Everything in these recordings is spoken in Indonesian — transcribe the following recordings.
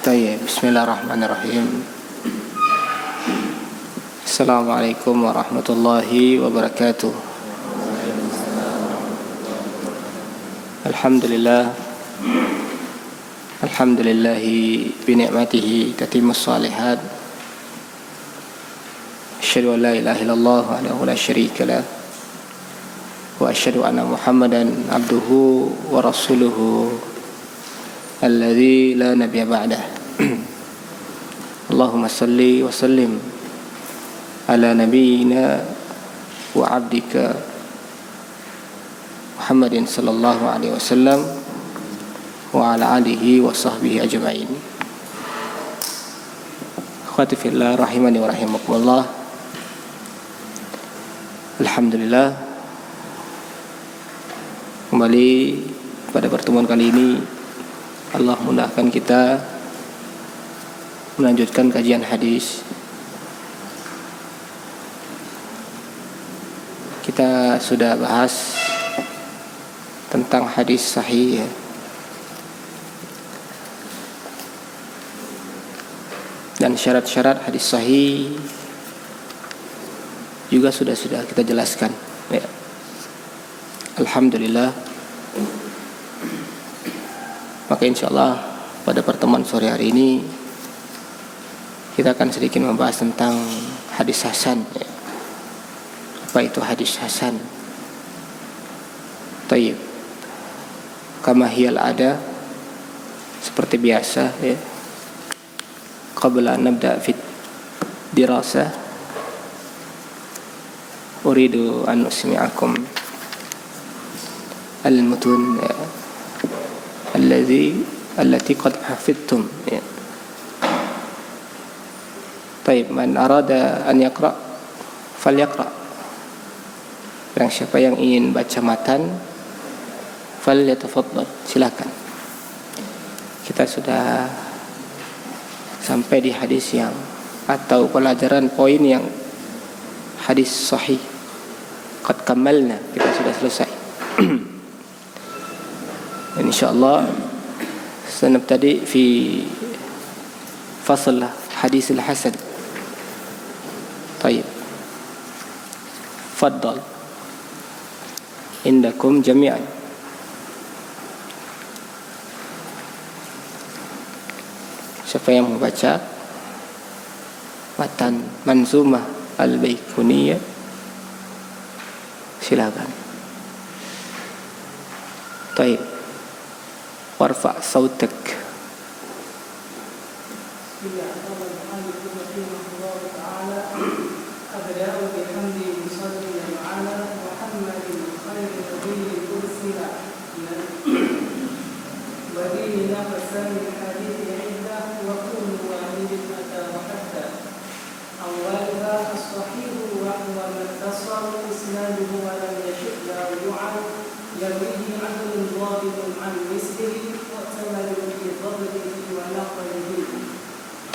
Tayyib. Bismillahirrahmanirrahim. Assalamualaikum warahmatullahi wabarakatuh. Alhamdulillah. Alhamdulillahi binikmatihi tatimmus shalihat. Asyhadu an la ilaha illallah wahdahu la syarika lah. Wa asyhadu anna Muhammadan abduhu wa rasuluhu alladzi la nabiyya ba'dah. Allahumma salli wa sallim ala nabiyyina wa 'abdika Muhammadin sallallahu alaihi wasallam wa ala alihi wa sahbihi ajma'in. Akhwati fillah rahimani wa rahimakumullah. Alhamdulillah, kembali pada pertemuan kali ini Allah mudahkan kita melanjutkan kajian hadis. Kita sudah bahas tentang hadis sahih, dan syarat-syarat hadis sahih juga sudah kita jelaskan ya. Alhamdulillah. Maka insyaallah pada pertemuan sore hari ini kita akan sedikit membahas tentang hadis hasan ya. Apa itu hadis hasan? Tayyib. Kama hiyal ada, seperti biasa ya. Qabla an nabda fi dirasah uridu an usmi'akum al-mutun ya, allati qad hafidtum ya. Baik, man arada an yaqra falyaqra. Barang siapa yang ingin baca matan falyatafaddal, silakan. Kita sudah sampai di hadis yang atau pelajaran poin yang hadis sahih. Qad kamalna, kita sudah selesai. Insyaallah sanabtadi fi fasl hadis al-hasan. Baik. Faddal. Indakum jami'an. Siapa yang membaca matan Manzumah al-Baiquniyah silakan. Baik. Warfa' sautak.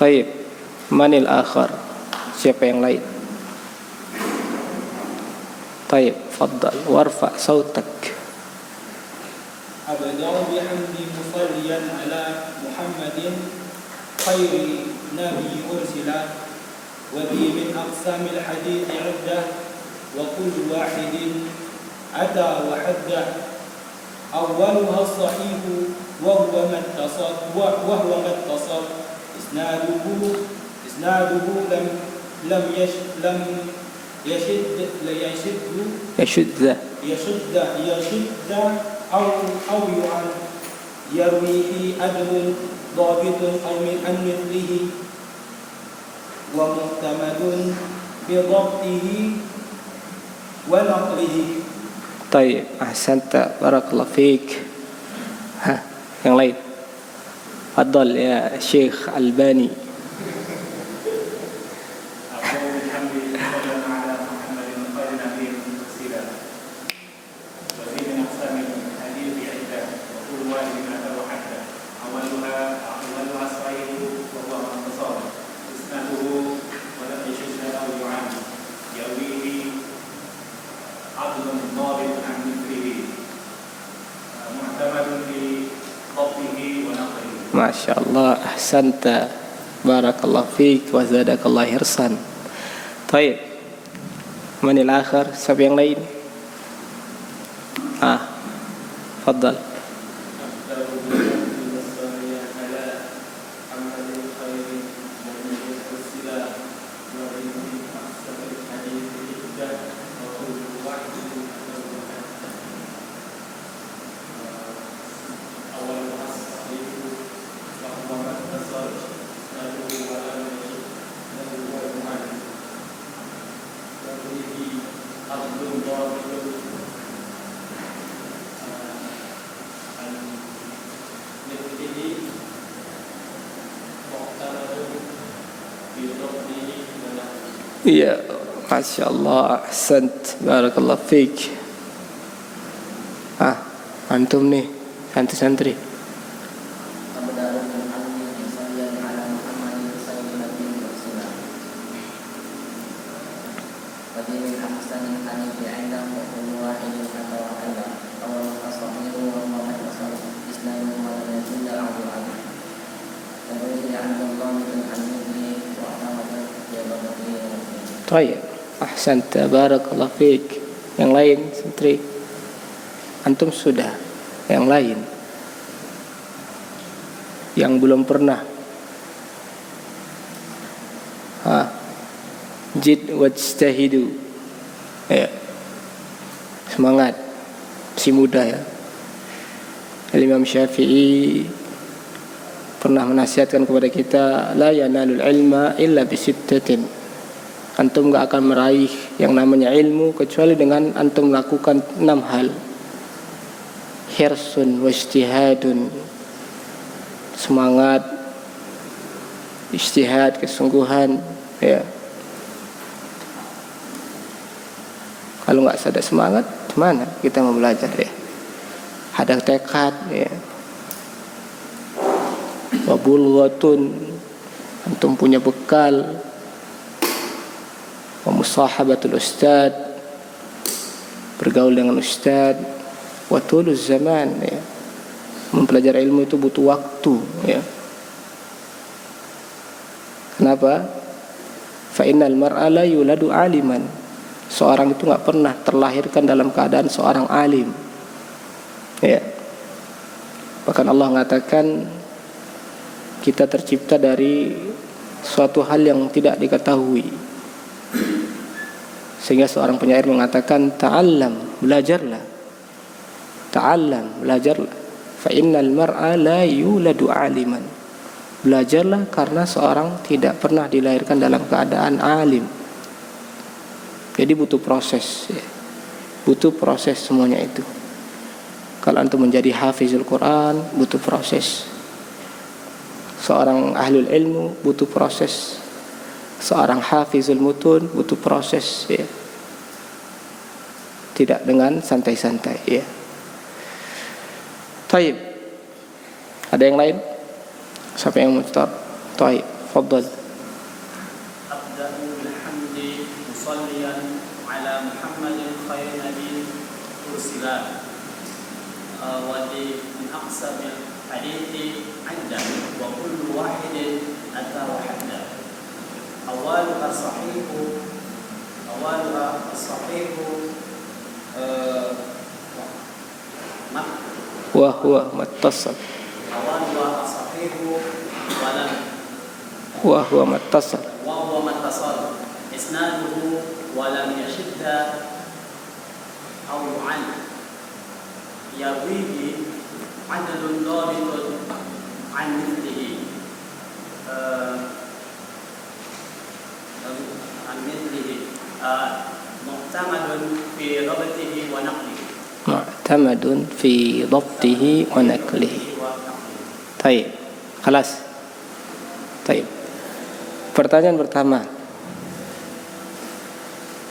Taib. Manil akhar? Siapa yang lain? Taib. Faddal. Warfa' sautak. Abda'u bihamdi musalliyan ala Muhammadin khairi nabi ursila wa bi min aqsamil hadith 'iddah wa kullu wahidin ata wa haddah awwaluha as-sahih wa huwa man tasab isnaduhu lam yashud أو يرويه عدل ضابط أو من مثله ومعتمد بضبطه ونقله. طيب أحسنت بارك الله فيك. yang lain. Fadhal ya Syekh Albani. Masya Allah, ahsanta, barakallah fiik wa zadakallah hirsan. Baik, manil akhir, siapa yang lain? Fadal. Iya, Masya Allah, ahsant, barakallah fiik. Antum nih, santri-santri. Baik, ahsanta, barakallah fiik. Yang lain, santri. Antum sudah. Yang lain, yang belum pernah. Jid wajtahidu. Ya. Semangat. Si muda ya. Imam Syafi'i pernah menasihatkan kepada kita, la yanalul ilma illa bisittatin. Antum gak akan meraih yang namanya ilmu kecuali dengan antum melakukan 6 hal. Hirsun wajtihadun, semangat, ijtihad, kesungguhan, ya. Kalau nggak ada semangat, gimana kita mau belajar ya? Ada tekad, ya. Wabulghatun, antum punya bekal. Wa musahabatul ustad, bergaul dengan ustad. Wa tuluz zaman, ya. Mempelajari ilmu itu butuh waktu, ya. Kenapa? Fa innal mar'a la yuladu aliman. Seorang itu enggak pernah terlahirkan dalam keadaan seorang alim. Ya. Bahkan Allah mengatakan kita tercipta dari suatu hal yang tidak diketahui. Sehingga seorang penyair mengatakan ta'allam, belajarlah. Ta'allam, belajarlah. Fa innal mar'a la yuladu aliman. Belajarlah karena seorang tidak pernah dilahirkan dalam keadaan alim. Jadi butuh proses, ya. Butuh proses semuanya itu. Kalau antum menjadi hafizul Quran, butuh proses. Seorang ahlul ilmu butuh proses. Seorang hafizul mutun butuh proses, ya. Tidak dengan santai-santai, ya. Taib. Ada yang lain? Siapa yang mau start? Taib, fadhal. Abda'u bilhamdi musalliyan ala Muhammadin khairin nabi ursila wa di min aqsamil hadithi andan wa kullu wahidin ata wahda awaluha sahihu wa huwa muttasal awaluha sahihu wa huwa muttasal isnaduhu wa lam yashidda aw yu'an yarwihi adlun dhabitun an mithlihi mu'tamadun fi dhabtihi wa naqlihi. Mu'tamadun fi dhabtihi wa naqlihi. Baik, kelas. Baik. Pertanyaan pertama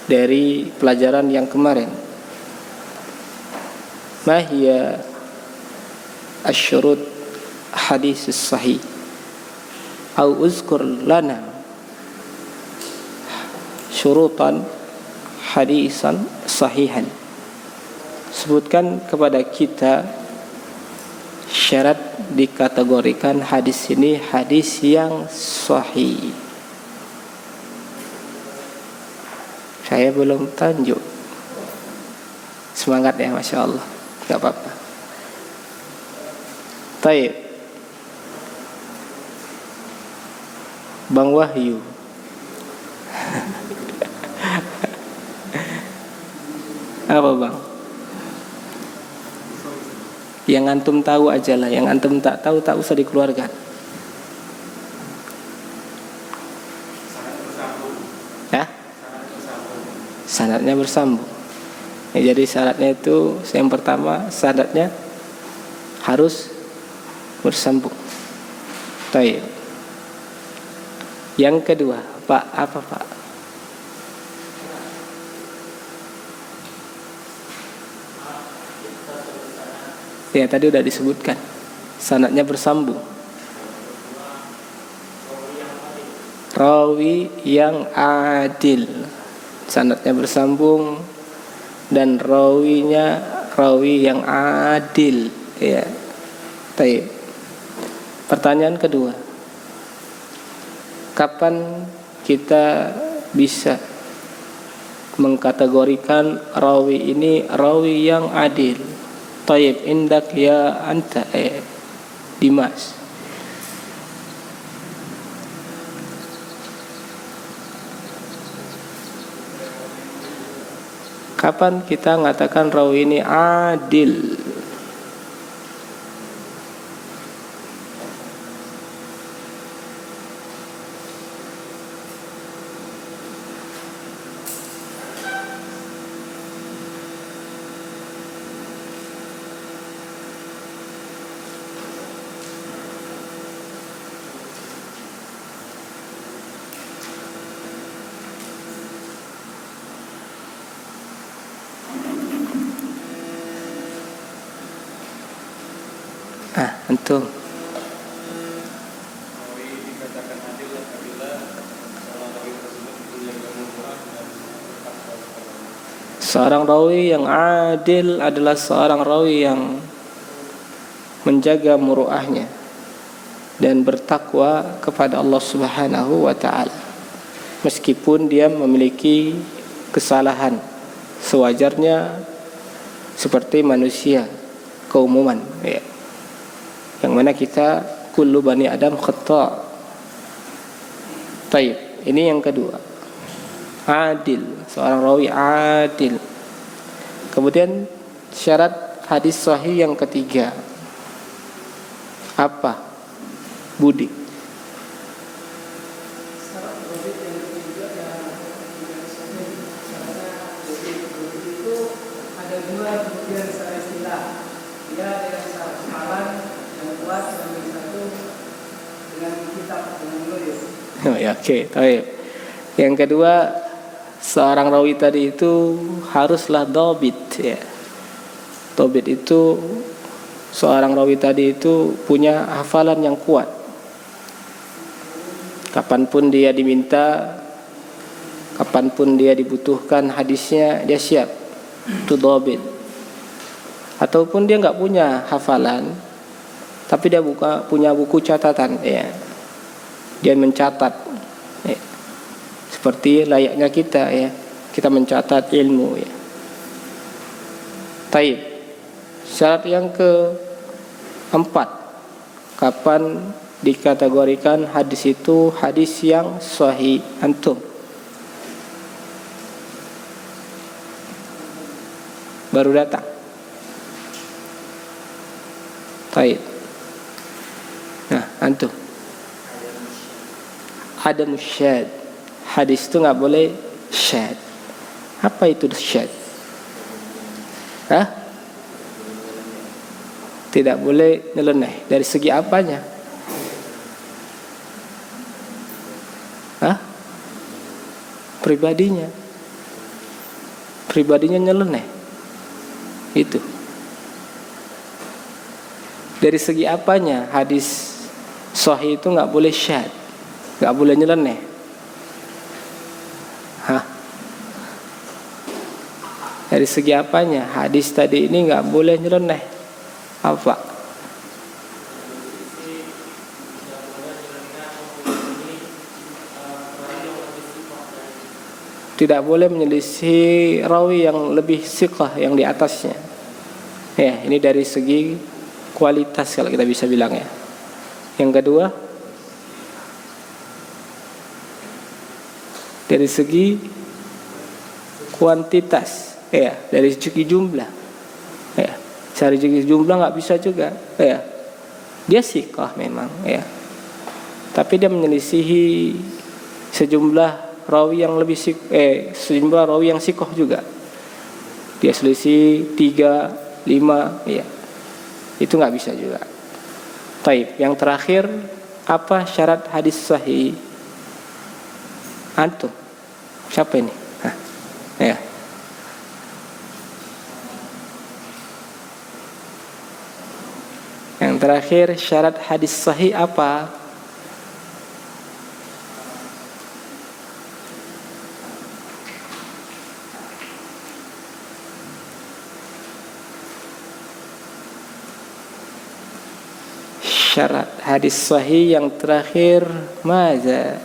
dari pelajaran yang kemarin. Ma hiya asyurut hadis sahih? Au uzkur lana syurutan hadisan sahihan. Sebutkan kepada kita syarat dikategorikan hadis ini hadis yang sahih. Saya belum tunjuk. Semangat ya, Masya Allah. Gak apa-apa. Baik. Bang Wahyu. Apa bang? Yang antum tahu aja lah. Yang antum tak tahu tak usah dikeluarkan. Ya? Sanadnya bersambung. Ya, jadi syaratnya itu yang pertama sanadnya harus bersambung. Baik. Yang kedua, Pak, apa Pak? Ya tadi udah disebutkan. Sanadnya bersambung. Rawi yang adil. Sanadnya bersambung dan rawinya rawi yang adil. Ya. Baik. Pertanyaan kedua. Kapan kita bisa mengkategorikan rawi ini rawi yang adil? Taib indak ya anta Dimas. Kapan kita mengatakan rawi ini adil? Antum. Seorang rawi yang adil adalah seorang rawi yang menjaga muruahnya dan bertakwa kepada Allah Subhanahu wa taala. Meskipun dia memiliki kesalahan sewajarnya seperti manusia keumuman, ya. Yang mana kita kullu bani Adam khata'. Baik, ini yang kedua. Adil, seorang rawi adil. Kemudian syarat hadis sahih yang ketiga. Apa? Budi. Syarat wajib yang ketiga yang itu ada dua kemudian secara istilah. Dia dengan syarat amalan yang kuat dan yang satu dengan kitab dengan nulis. Oh ya, oke, baik. Yang kedua, seorang rawi tadi itu haruslah dhabit, ya. Dhabit itu seorang rawi tadi itu punya hafalan yang kuat. Kapanpun dia diminta, kapanpun dia dibutuhkan hadisnya, dia siap. Itu dhabit. Ataupun dia nggak punya hafalan, tapi dia punya buku catatan, ya. Dia mencatat, ya. Seperti layaknya kita, ya. Kita mencatat ilmu, ya. Taib. Syarat yang keempat, kapan dikategorikan hadis itu hadis yang sahih? Antum baru datang. Taib. Nah, antum ada musyad. Hadis itu nggak boleh syad. Apa itu syad? Tidak boleh nyeleneh. Dari segi apanya? Pribadinya nyeleneh. Itu. Dari segi apanya hadis sahih itu nggak boleh syad, nggak boleh nyeleneh? Dari segi apanya hadis tadi ini nggak boleh nyeleneh? Apa? tidak boleh menyelisih rawi yang lebih siqah yang di atasnya. Ya, ini dari segi kualitas kalau kita bisa bilang ya. Yang kedua, dari segi kuantitas, ya, dari segi jumlah, ya, dari segi jumlah nggak bisa juga, ya, dia siqah memang, ya, tapi dia menyelisihi sejumlah rawi yang lebih sejumlah rawi yang siqah juga, dia selisih 3, 5, ya, itu nggak bisa juga. Taib, yang terakhir, apa syarat hadis sahih? Antum, siapa ini? Ya. Yang terakhir, syarat hadis sahih apa? Syarat hadis sahih yang terakhir, maza?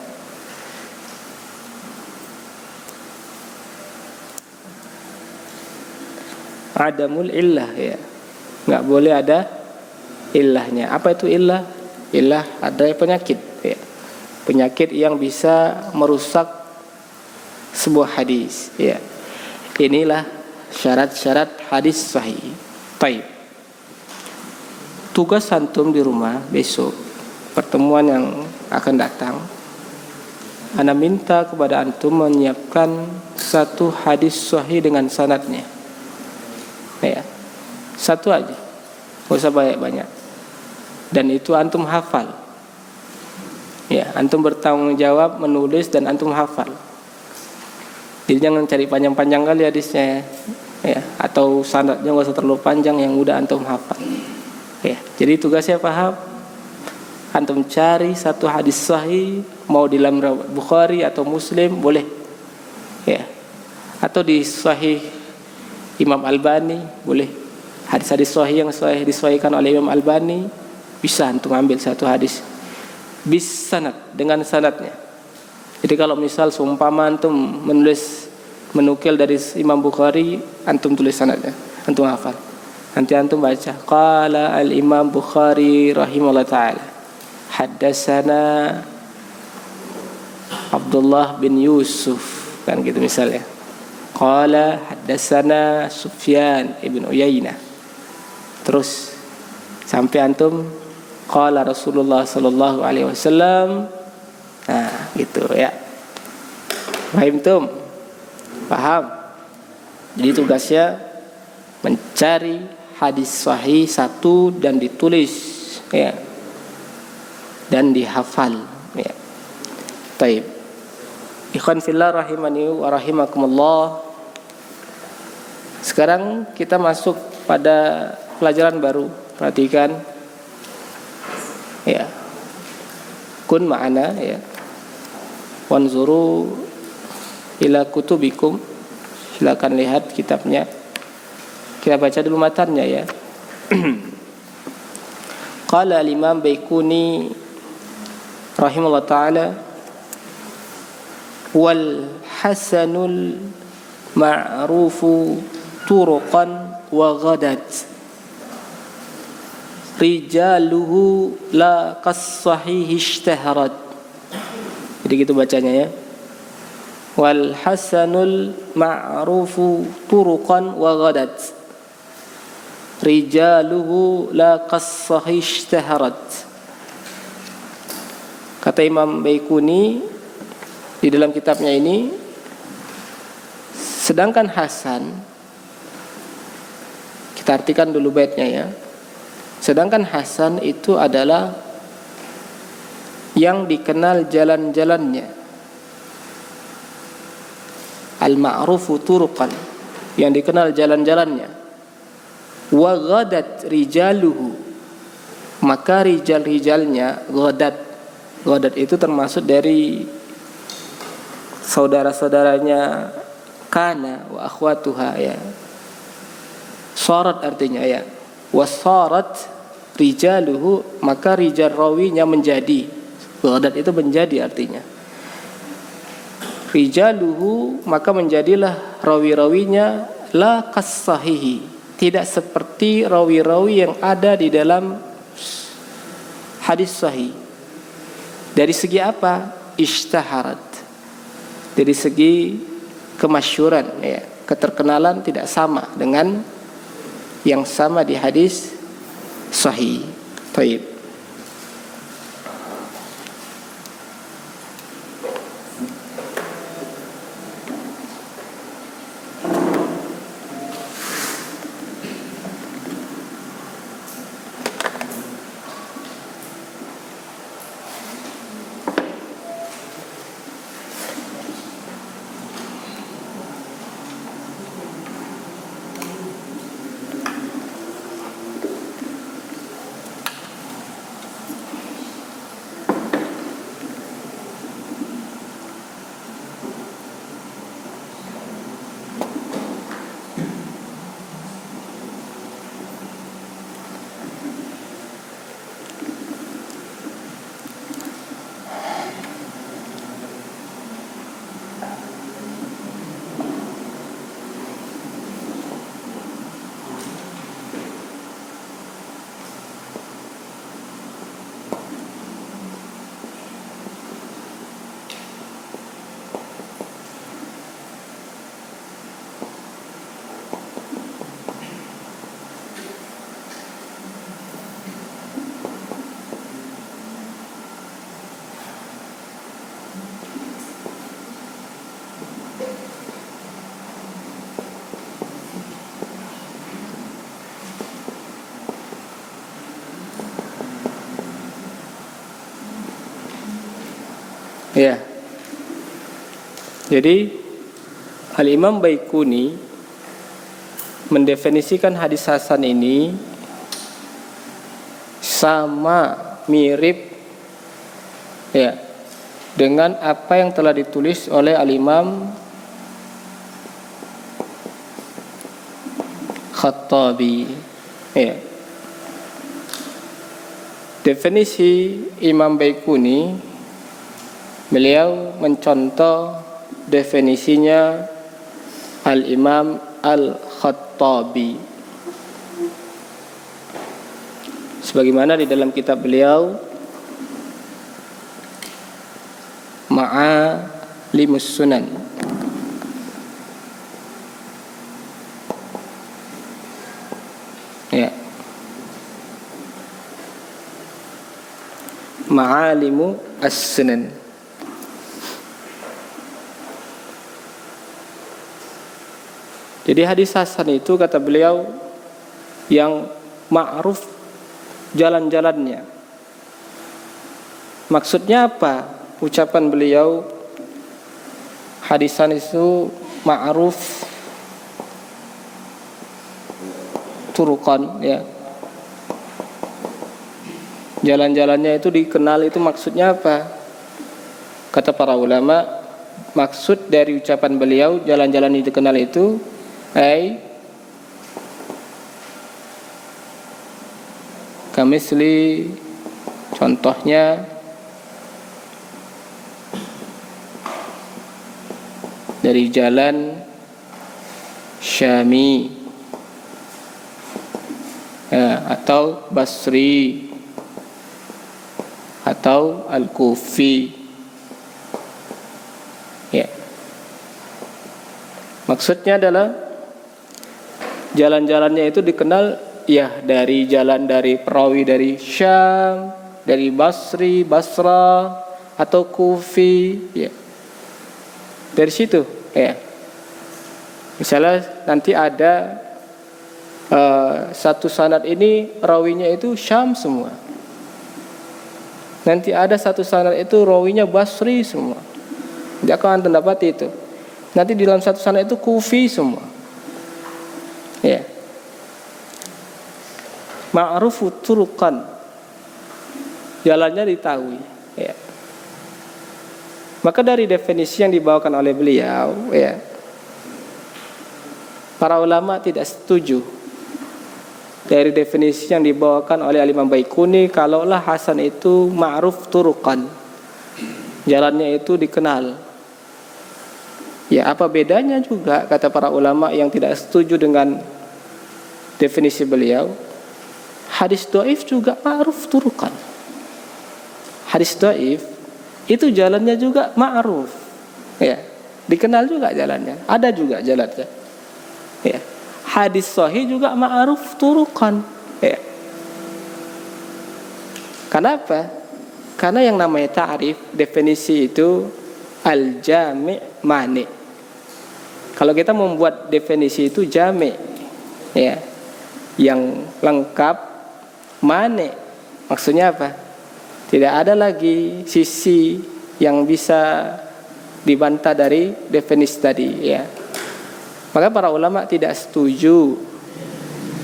Adamul illah, ya, nggak boleh ada illahnya. Apa itu illah? Illah ada penyakit, ya, penyakit yang bisa merusak sebuah hadis, ya. Inilah syarat-syarat hadis sahih. Taib. Tugas antum di rumah besok, pertemuan yang akan datang, ana minta kepada antum menyiapkan satu hadis sahih dengan sanadnya. Ya, satu aja, nggak usah banyak-banyak. Dan itu antum hafal. Ya, antum bertanggung jawab menulis dan antum hafal. Jadi jangan cari panjang-panjang kali hadisnya, ya, atau sanadnya nggak usah terlalu panjang, yang udah antum hafal. Ya, jadi tugasnya paham. Antum cari satu hadis sahih, mau di dalam Bukhari atau Muslim boleh, ya, atau di Sahih Imam Albani boleh. Hadis-hadis sahih yang sahih disahihkan oleh Imam Albani, bisa antum ambil satu hadis bis sanad, dengan sanadnya. Jadi kalau misal seumpama antum menukil dari Imam Bukhari, antum tulis sanadnya, antum hafal. Nanti antum baca, qala al-Imam Bukhari rahimahullah ta'ala, haddatsana Abdullah bin Yusuf, kan gitu misalnya. Qala haddatsana Sufyan ibn Uyainah. Terus sampai antum qala Rasulullah sallallahu alaihi wasallam. Nah, gitu ya. Paham tum? Paham? Jadi tugasnya mencari hadis sahih satu dan ditulis, ya, dan dihafal, ya. Taib. Ikhwan fillah rahimani wa rahimakumullah. Sekarang kita masuk pada pelajaran baru. Perhatikan, ya. Kun ma'ana, ya. Wanzuru ila kutubikum. Silakan lihat kitabnya. Kita baca dulu matannya, ya. Qala al-Imam Baikuni rahimahullah ta'ala, wal hasanul ma'rufu turuqan wa ghadat rijaluhu la qas-sahih ishtaharat. Jadi gitu bacanya, ya. Wal hasanul ma'rufu turuqan wa ghadat rijaluhu la qas-sahih ishtaharat. Kata Imam Baikuni di dalam kitabnya ini, sedangkan hasan, kita artikan dulu baitnya, ya. Sedangkan hasan itu adalah yang dikenal jalan-jalannya, al-ma'rufu turuqan, yang dikenal jalan-jalannya, wa ghadat rijaluhu, maka rijal-rijalnya ghadat. Ghadat itu termasuk dari saudara-saudaranya kana wa akhwatuha, ya. Sarat artinya, ya. Wasarat rijaluhu, maka rijal rawinya menjadi. Ghadat itu menjadi artinya. rijaluhu, maka menjadilah rawi-rawinya la kas-sahihi, tidak seperti rawi-rawi yang ada di dalam hadis sahih. Dari segi apa? Ishtaharat, dari segi kemasyhuran, ya, keterkenalan tidak sama dengan yang sama di hadis sahih. Baik. Ya. Jadi Al-Imam Baiquni mendefinisikan hadis hasan ini sama mirip, ya, dengan apa yang telah ditulis oleh Al-Imam Khattabi. Ya. Definisi Imam Baiquni, beliau mencontoh definisinya Al-Imam Al-Khattabi, sebagaimana di dalam kitab beliau Ma'alimus Sunan. Ya. Ma'alimu as-Sunan. Jadi hadis hasan itu, kata beliau, yang ma'ruf jalan-jalannya. Maksudnya apa? Ucapan beliau hadis hasan itu ma'ruf turuqan, ya. Jalan-jalannya itu dikenal, itu maksudnya apa? Kata para ulama, maksud dari ucapan beliau jalan-jalan yang dikenal itu kamisli, contohnya dari jalan Syami, ya, atau Basri atau Al-Kufi, ya. Maksudnya adalah jalan-jalannya itu dikenal, ya, dari jalan dari perawi dari Syam, dari Basri, Basra atau Kufi, ya. Dari situ, ya. Misalnya nanti ada satu sanad ini rawinya itu Syam semua. Nanti ada satu sanad itu rawinya Basri semua. Tidak akan mendapati itu. Nanti di dalam satu sanad itu Kufi semua. Ya. Ma'rufu turuqan, jalannya ditahui, ya. Maka dari definisi yang dibawakan oleh beliau, ya, para ulama tidak setuju dari definisi yang dibawakan oleh Imam Baiquni, kalaulah hasan itu ma'ruf turuqan, jalannya itu dikenal. Ya, apa bedanya juga kata para ulama yang tidak setuju dengan definisi beliau? Hadis dhaif juga ma'ruf turukan. Hadis dhaif itu jalannya juga ma'ruf. Ya, dikenal juga jalannya, ada juga jalannya. Ya. Hadis sahih juga ma'ruf turukan. Ya. Kenapa? Karena yang namanya ta'rif, definisi itu al-jami' mani. Kalau kita membuat definisi itu jami', ya, yang lengkap, mani, maksudnya apa? Tidak ada lagi sisi yang bisa dibantah dari definisi tadi, ya. Maka para ulama tidak setuju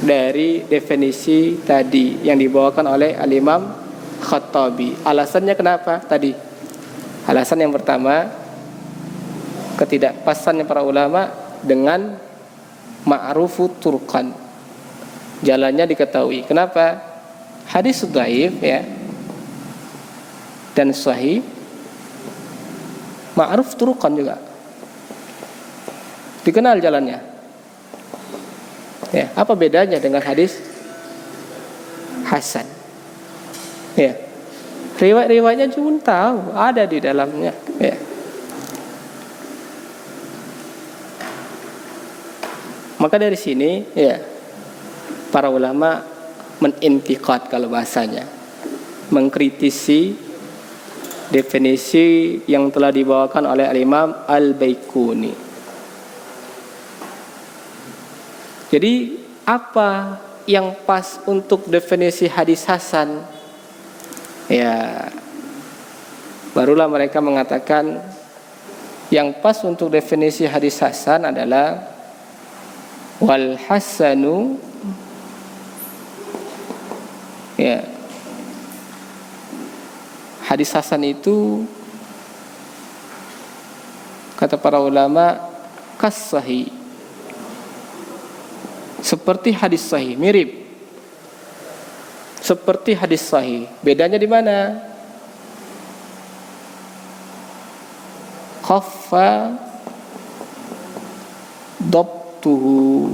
dari definisi tadi yang dibawakan oleh Al-Imam Khattabi. Alasannya kenapa tadi? Alasan yang pertama, ketidakpasannya para ulama dengan ma'rufu turqan, jalannya diketahui. Kenapa? Hadis dhaif, ya, dan sahih ma'ruf turqan juga, dikenal jalannya. Ya, apa bedanya dengan hadis hasan? Ya, riwayat-riwayatnya cuma tahu, ada di dalamnya. Ya. Maka dari sini, ya, para ulama menintiqad kalau bahasanya, mengkritisi definisi yang telah dibawakan oleh Al-Imam Al-Baiquni. Jadi apa yang pas untuk definisi hadis hasan? Ya, barulah mereka mengatakan yang pas untuk definisi hadis hasan adalah wal hasanu, ya, hadis hasan itu kata para ulama kas sahih, seperti hadis sahih, mirip seperti hadis sahih. Bedanya di mana? Khaffa dabtuhu,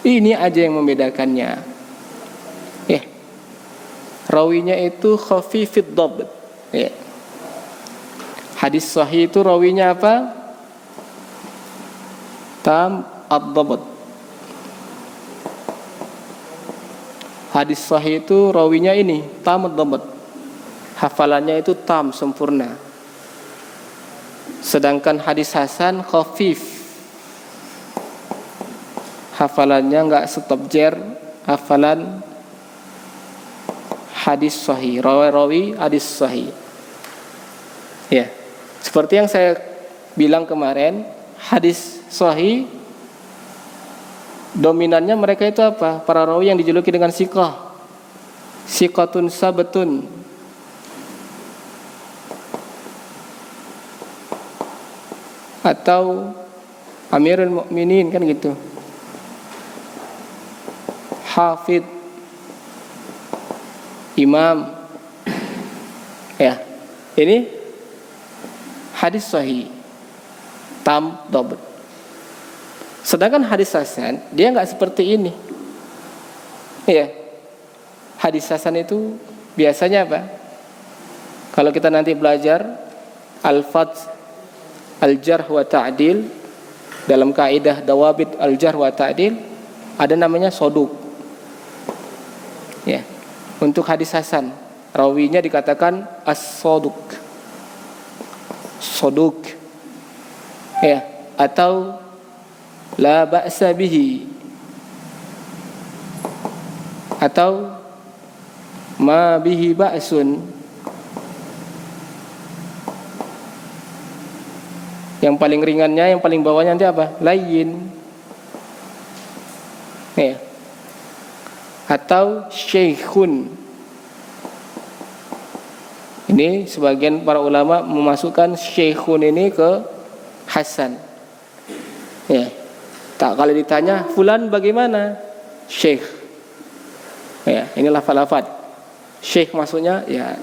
ini aja yang membedakannya. Ya, rawinya itu khafifid dabt. Ya. Hadis sahih itu rawinya apa? Tam ad-dabt. Hadis sahih itu rawinya ini tam ad-dabt, hafalannya itu tam, sempurna. Sedangkan hadis hasan khafif, hafalannya enggak stop jer, hafalan hadis sahih, rawi hadis sahih. Ya, seperti yang saya bilang kemarin, hadis sahih dominannya mereka itu apa? Para rawi yang dijuluki dengan siqah, siqatun sabatun, atau Amirul Mukminin, kan gitu, hafid, imam. Ya, ini hadis sahih tam dabt. Sedangkan hadis hasan dia nggak seperti ini. Ya, hadis hasan itu biasanya apa? Kalau kita nanti belajar al-fadh al-jarh wa ta'dil, dalam kaidah dawabit al-jarh wa ta'dil ada namanya soduk. Ya, untuk hadis hasan rawinya dikatakan as-soduk, soduk, ya, atau la ba'sa bihi, atau ma bihi ba'sun. Yang paling ringannya, yang paling bawahnya nanti apa? Layyin, ya, atau syekhun. Ini sebagian para ulama memasukkan syekhun ini ke hasan. Ya, tak, kalau ditanya fulan bagaimana? Syekh. Ya, ini lafal-lafal. Syekh maksudnya ya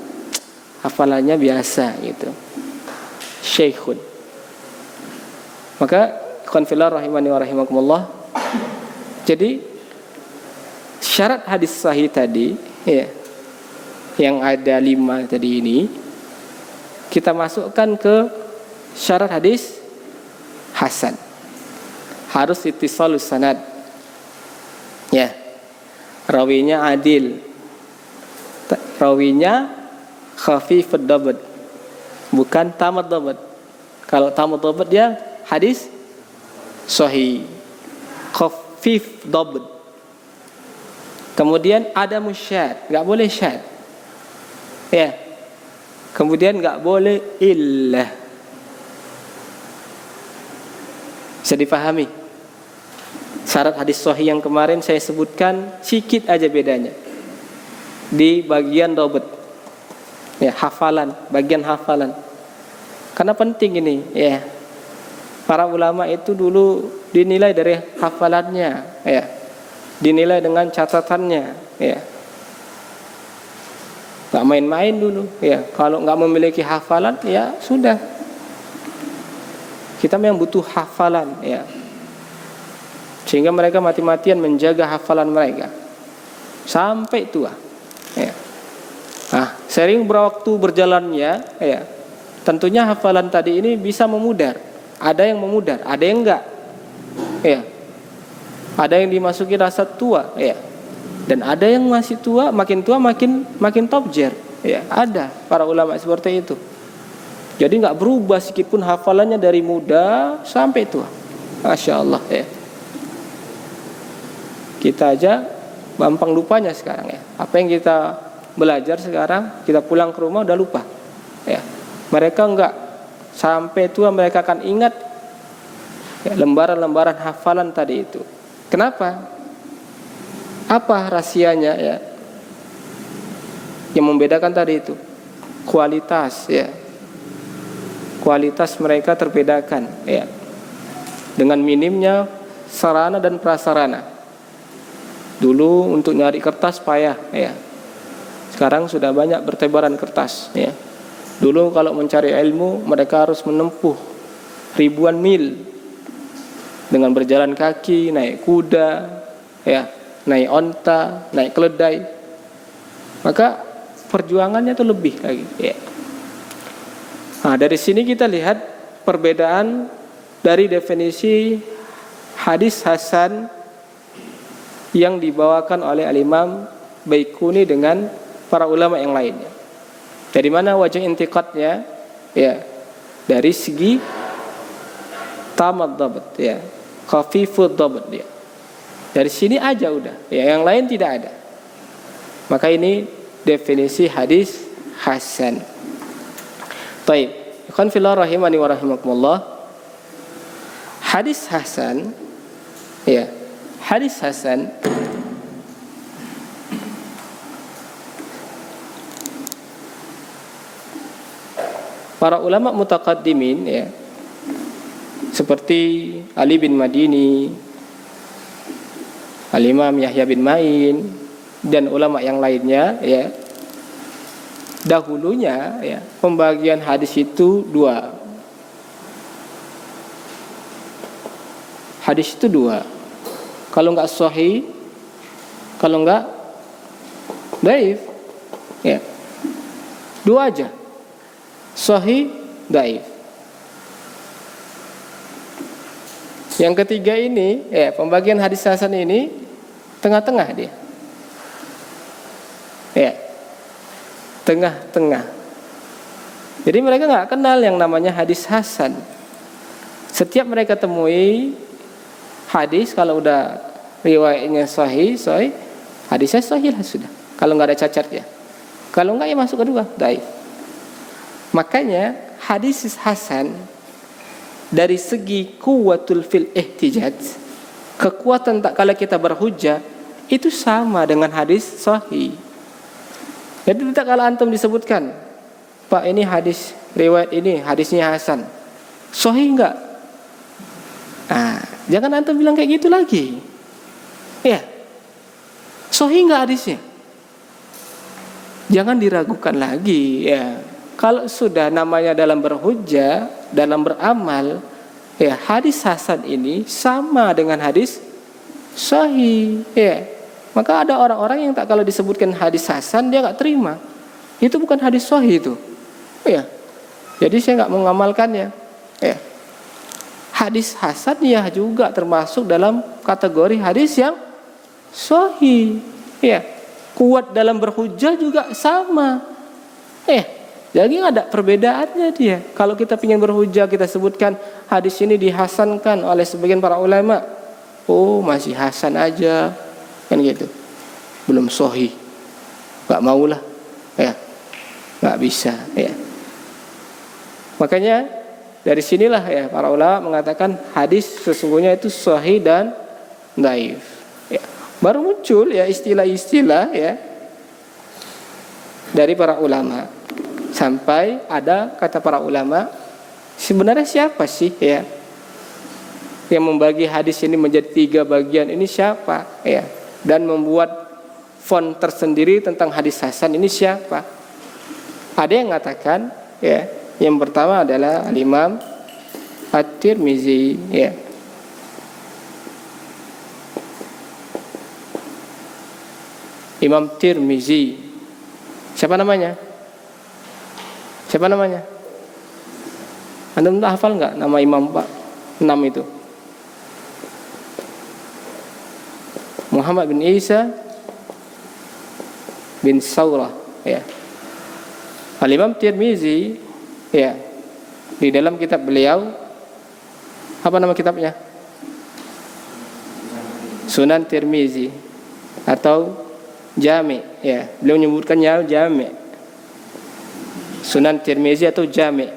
hafalannya biasa gitu. Syekhun. Maka ikhwan fillah rahimani wa rahimakumullah, jadi syarat hadis sahih tadi ya, yang ada 5 tadi ini kita masukkan ke syarat hadis hasan. Harus ittisalus sanad. Ya. Rawinya adil. Rawinya khafifud dabt. Bukan tamad dabt. Kalau tamad dabt dia hadis sahih. Khafif dabt. Kemudian ada musyad, enggak boleh syad. Ya. Kemudian enggak boleh illah. Bisa dipahami? Syarat hadis sahih yang kemarin saya sebutkan sedikit aja bedanya di bagian dobet, ya, hafalan, bagian hafalan. Karena penting ini, ya. Para ulama itu dulu dinilai dari hafalannya, ya, dinilai dengan catatannya, ya. Gak main-main dulu, ya. Kalau nggak memiliki hafalan, ya sudah. Kita memang butuh hafalan, ya. Sehingga mereka mati-matian menjaga hafalan mereka sampai tua. Ya. Nah, sering berwaktu berjalannya, ya, tentunya hafalan tadi ini bisa memudar. Ada yang memudar, ada yang enggak. Ya. Ada yang dimasuki rasa tua, ya. Dan ada yang masih tua makin topjer. Ya, ada para ulama seperti itu. Jadi enggak berubah sedikit pun hafalannya dari muda sampai tua. Masya Allah, ya. Kita aja gampang lupanya sekarang, ya. Apa yang kita belajar sekarang, kita pulang ke rumah udah lupa, ya. Mereka enggak, sampai tua mereka akan ingat, ya, lembaran-lembaran hafalan tadi itu. Kenapa? Apa rahasianya, ya? Yang membedakan tadi itu kualitas, ya. Kualitas mereka terbedakan, ya. Dengan minimnya sarana dan prasarana. Dulu untuk nyari kertas payah, ya. Sekarang sudah banyak bertebaran kertas, ya. Dulu kalau mencari ilmu mereka harus menempuh ribuan mil dengan berjalan kaki, naik kuda, ya, naik onta, naik keledai. Maka perjuangannya itu lebih lagi, ya. Nah, dari sini kita lihat perbedaan dari definisi hadis hasan yang dibawakan oleh Al-Imam Baiquni dengan para ulama yang lainnya. Dari mana wajah intiqadnya? Ya, dari segi tamad dabt, ya, khafifud dabt, ya. Dari sini aja udah, ya, yang lain tidak ada. Maka ini definisi hadis hasan. Baik, ikhwan fillah rahimani wa rahimakumullah. Hadis hasan, ya. Hadis hasan para ulama mutaqaddimin, ya, seperti Ali bin Madini, Al-Imam Yahya bin Ma'in dan ulama yang lainnya, ya, dahulunya, ya, pembagian hadis itu 2. Hadis itu 2. Kalau enggak sahih, kalau enggak dhaif, ya. 2 aja. Sahih, dhaif. Yang ketiga ini, ya, pembagian hadis hasan ini tengah-tengah dia. Ya. Tengah-tengah. Jadi mereka enggak kenal yang namanya hadis hasan. Setiap mereka temui hadis, kalau udah riwayatnya sahih, hadisnya sahih lah sudah. Kalau nggak ada cacat, ya. Kalau nggak, ya masuk kedua, dhaif. Makanya hadis hasan dari segi kuwatul fil ihtijaj, kekuatan tak kala kita berhujjah, itu sama dengan hadis sahih. Jadi tak kala antum disebutkan, Pak, ini hadis riwayat ini hadisnya hasan, sahih enggak? Nah, jangan antum bilang kayak gitu lagi. Ya. Sahih enggak hadisnya? Jangan diragukan lagi, ya. Kalau sudah namanya dalam berhujjah, dalam beramal, Ya, hadis hasan ini sama dengan hadis sahih. Ya. Maka ada orang-orang yang tak kalau disebutkan hadis hasan dia nggak terima. Itu bukan hadis sahih itu. Ya. Jadi saya nggak mengamalkannya. Ya. Hadis hasan ya juga termasuk dalam kategori hadis yang sahih. Ya. Kuat dalam berhujjah juga sama. Jadi ada perbedaannya dia. Kalau kita ingin berhujjah, kita sebutkan hadis ini dihasankan oleh sebagian para ulama. Oh, masih hasan aja. Kan gitu. Belum sahih. Enggak maulah. Ya. Enggak bisa, ya. Makanya dari sinilah ya para ulama mengatakan hadis sesungguhnya itu sahih dan dhaif. Ya. Baru muncul ya istilah-istilah ya dari para ulama. Sampai ada kata para ulama, sebenarnya siapa sih ya yang membagi hadis ini menjadi 3 bagian, ini siapa ya, dan membuat font tersendiri tentang hadis hasan ini siapa? Ada yang mengatakan ya, yang pertama adalah Imam At-Tirmizi ya. Imam Tirmizi. Siapa namanya? Siapa namanya? Anda hafal enggak nama Imam Pak 6 itu? Muhammad bin Isa bin Saurah ya. Al-Imam Tirmizi ya, di dalam kitab beliau apa nama kitabnya? Sunan Tirmizi atau Jami ya. Beliau menyebutkannya Jami. Sunan Tirmizi atau Jami.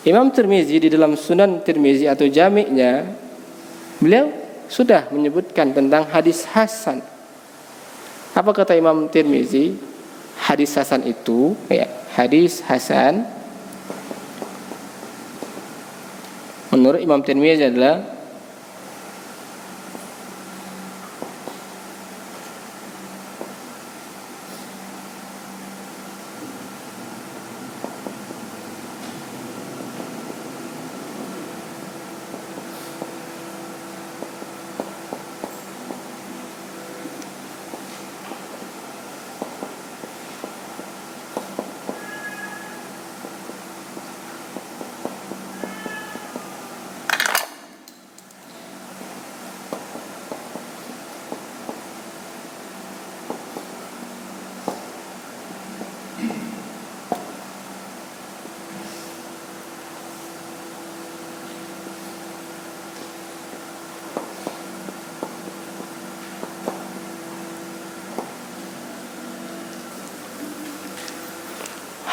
Imam Tirmizi di dalam Sunan Tirmizi atau Jami-nya beliau sudah menyebutkan tentang hadis hasan. Apa kata Imam Tirmizi? Hadis hasan itu ya, hadis hasan menurut Imam Tirmizi adalah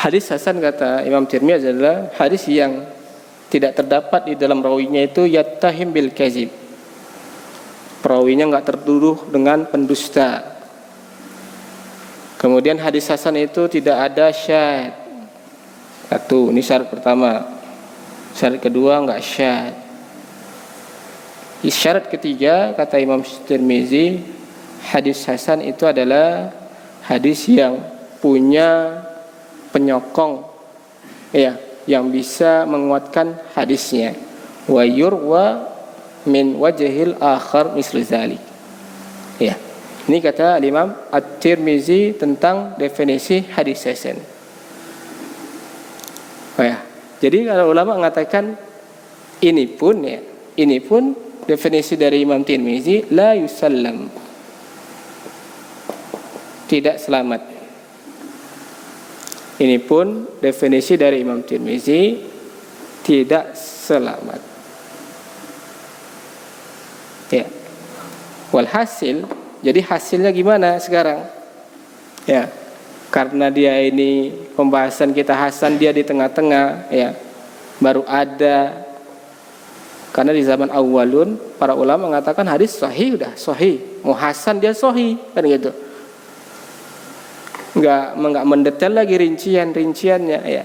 hadis hasan kata Imam Tirmizi adalah hadis yang tidak terdapat di dalam rawinya itu yattahim bil kazib. Perawinya enggak tertuduh dengan pendusta. Kemudian hadis hasan itu tidak ada syad. Satu, ini syarat pertama. Syarat kedua enggak syad. Syarat ketiga kata Imam Tirmizi, hadis hasan itu adalah hadis yang punya penyokong ya, yang bisa menguatkan hadisnya. Wa yurwa min wajhil akhar mislu zalik. Ya. Ini kata Imam At-Tirmizi tentang definisi hadis hasan. Ya. Jadi kalau ulama mengatakan ini pun definisi dari Imam Tirmizi la yusallam, tidak selamat. Ini pun definisi dari Imam Tirmizi tidak selamat. Ya. Walhasil, jadi hasilnya gimana sekarang? Ya. Karena dia ini pembahasan kita hasan dia di tengah-tengah ya. Baru ada, karena di zaman awalun para ulama mengatakan hadis sahih udah sahih, mau hasan dia sahih kan gitu. Enggak mendetail lagi rinciannya ya.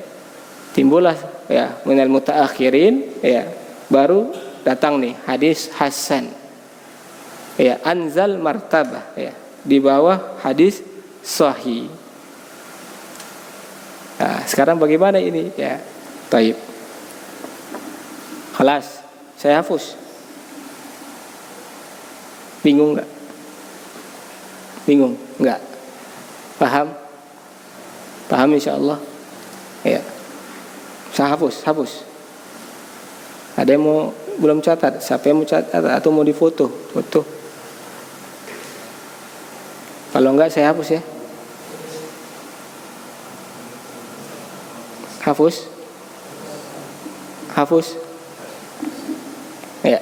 Timbullah ya minal mutaakhirin ya, baru datang nih hadis hasan. Ya, anzal martabah ya, di bawah hadis sahih. Nah, sekarang bagaimana ini ya? Baik. Kelas, saya hafus. Bingung nggak? Bingung nggak? Paham? Paham insya Allah. Ya. Saya hafus. Ada yang mau belum catat? Siapa yang mau catat atau mau difoto? Foto. Kalau enggak saya hapus ya. Hafus. Ya.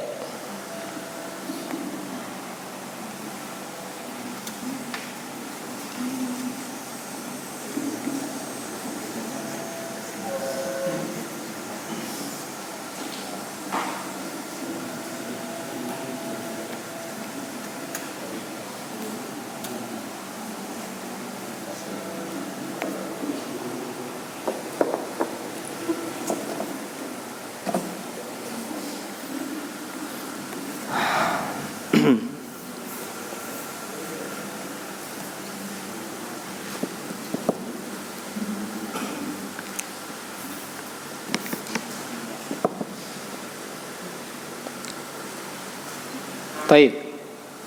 Baik.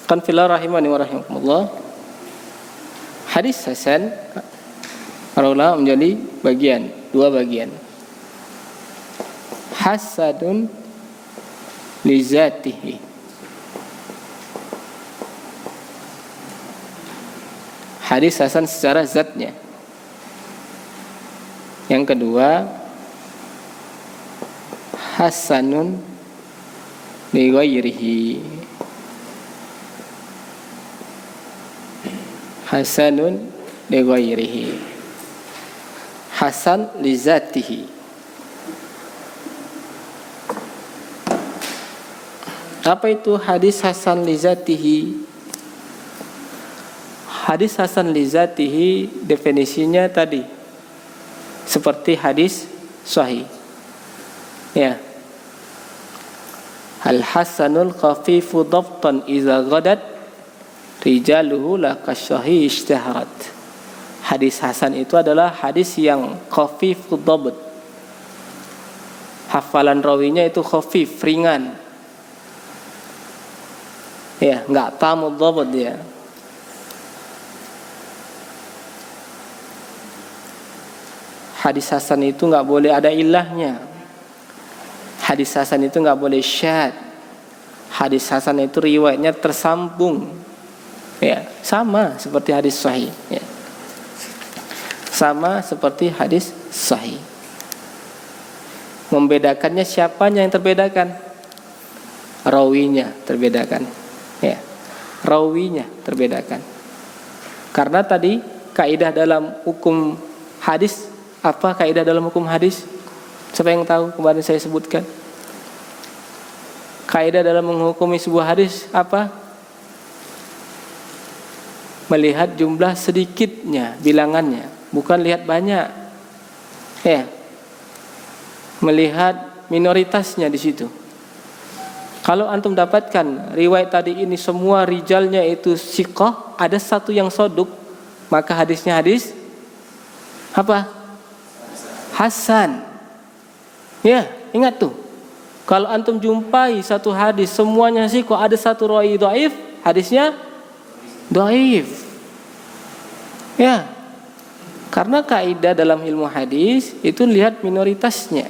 Kan fillah rahimani wa rahimakumullah. Hadis hasan para ulama menjadi dua bagian. Hasadun li zatihi. Hadis hasan secara zatnya. Yang kedua, hasanun li ghairihi. Hasanun li ghairihi. Hasan li zatihi. Apa itu hadis hasan li zatihi? Hadis hasan li zatihi definisinya tadi seperti hadis sahih. Ya. Al hasanul khafifu dhabtan idza ghadat rijaluhu la kasyahi ishtaharat. Hadis hasan itu adalah hadis yang khafifu dhabt. Hafalan rawinya itu khafif, ringan. Ya, enggak tamu dhabt dia. Hadis hasan itu enggak boleh ada ilahnya. Hadis hasan itu enggak boleh syad. Hadis hasan itu riwayatnya tersambung. Ya, sama seperti hadis sahih. Ya. Sama seperti hadis sahih. Membedakannya siapanya yang terbedakan? Rawinya terbedakan. Ya. Rawinya terbedakan. Karena tadi kaidah dalam hukum hadis, apa kaidah dalam hukum hadis? Siapa yang tahu? Kemarin saya sebutkan. Kaidah dalam menghukumi sebuah hadis apa? Melihat jumlah sedikitnya, bilangannya, bukan lihat banyak. Ya. Melihat minoritasnya di situ. Kalau antum dapatkan riwayat tadi ini semua rijalnya itu siqah, ada satu yang soduk, maka hadisnya hadis apa? Hasan. Ya, ingat tuh. Kalau antum jumpai satu hadis semuanya siqah, ada satu rawi dhaif, hadisnya dhaif. Ya. Karena kaidah dalam ilmu hadis itu lihat minoritasnya.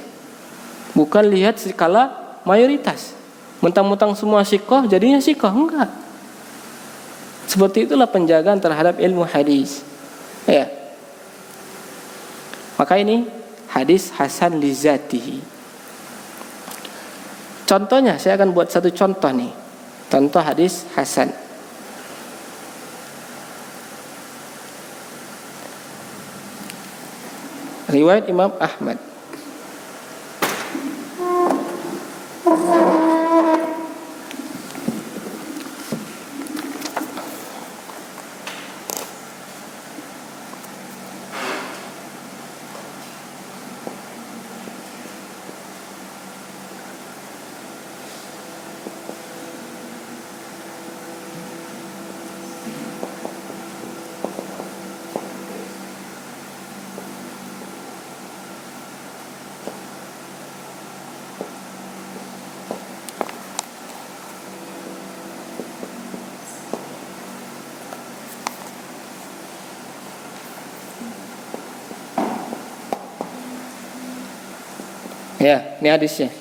Bukan lihat skala mayoritas. Mentang-mentang semua siqah jadinya siqah, enggak. Seperti itulah penjagaan terhadap ilmu hadis. Ya. Maka ini hadis hasan li zatihi. Contohnya saya akan buat satu contoh nih. Contoh hadis hasan. Riwayat Imam Ahmad. Ya, ini hadisnya.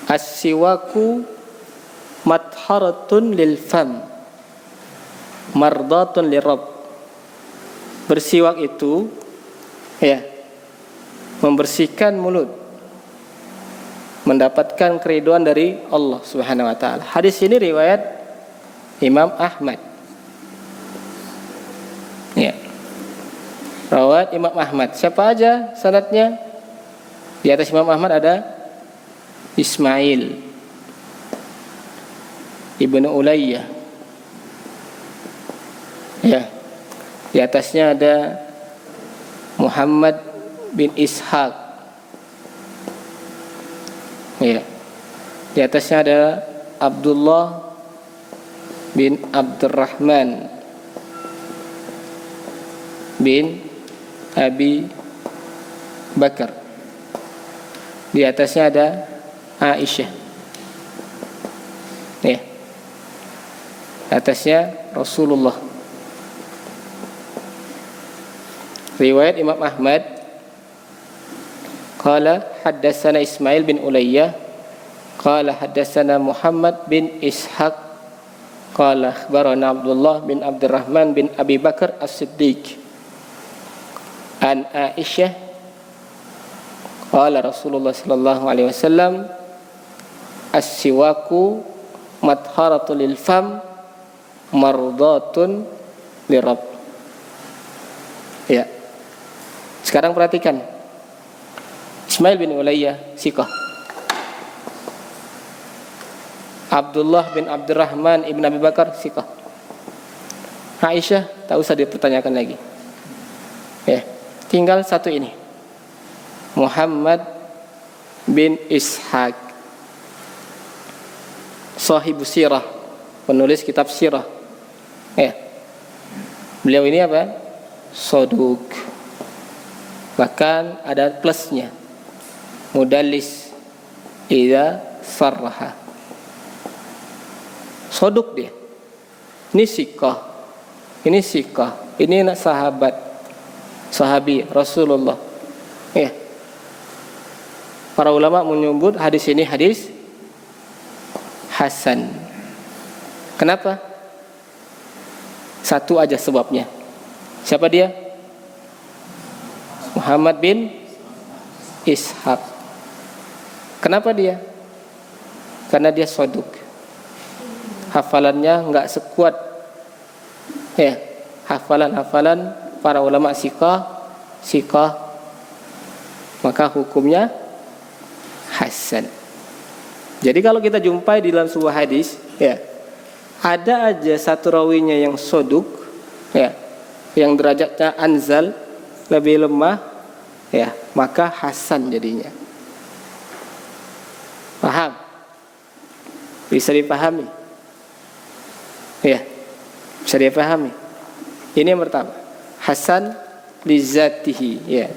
As-siwaku matharatun lil fam, mardatun lirabb. Bersiwak itu ya membersihkan mulut, mendapatkan keriduan dari Allah Subhanahu wa taala. Hadis ini riwayat Imam Ahmad. Ya. Riwayat Imam Ahmad. Siapa aja sanadnya? Di atas Imam Ahmad ada Ismail Ibnu Ulayyah. Ya. Di atasnya ada Muhammad bin Ishaq. Ya. Di atasnya ada Abdullah bin Abdurrahman bin Abi Bakar. Di atasnya ada Aisyah. Ya. Di atasnya Rasulullah. Riwayat Imam Ahmad, qala haddatsana Ismail bin Ulayyah, qala haddatsana Muhammad bin Ishaq, qala akhbarana Abdullah bin Abdurrahman bin Abi Bakar As-Siddiq an Aisyah, qala Rasulullah sallallahu alaihi wasallam, as-siwaku matharatul lil fam, mardatun lirabb. Ya. Sekarang perhatikan, Ismail bin Ulayyah siqah, Abdullah bin Abdurrahman ibn Abi Bakar siqah, Aisyah tak usah dipertanyakan lagi. Ya, tinggal satu ini, Muhammad bin Ishaq, sahibu sirah, penulis kitab sirah. Ya, beliau ini apa? Soduk. Bahkan ada plusnya, mudallis idza sarraha. Soduk dia. Ini siqah, ini siqah, ini anak sahabi Rasulullah. Ya. Para ulama menyebut hadis ini hadis hasan. Kenapa? Satu aja sebabnya. Siapa dia? Muhammad bin Ishaq. Kenapa dia? Karena dia soduk. Hafalannya enggak sekuat ya hafalan para ulama siqah, maka hukumnya hasan. Jadi kalau kita jumpai di dalam sebuah hadis, ya, ada aja satu rawinya yang soduk, ya, yang derajatnya anzal, lebih lemah, ya, maka hasan jadinya. Paham? Bisa dipahami? Ya, bisa dipahami. Ini yang pertama, hasan li zatihi, ya.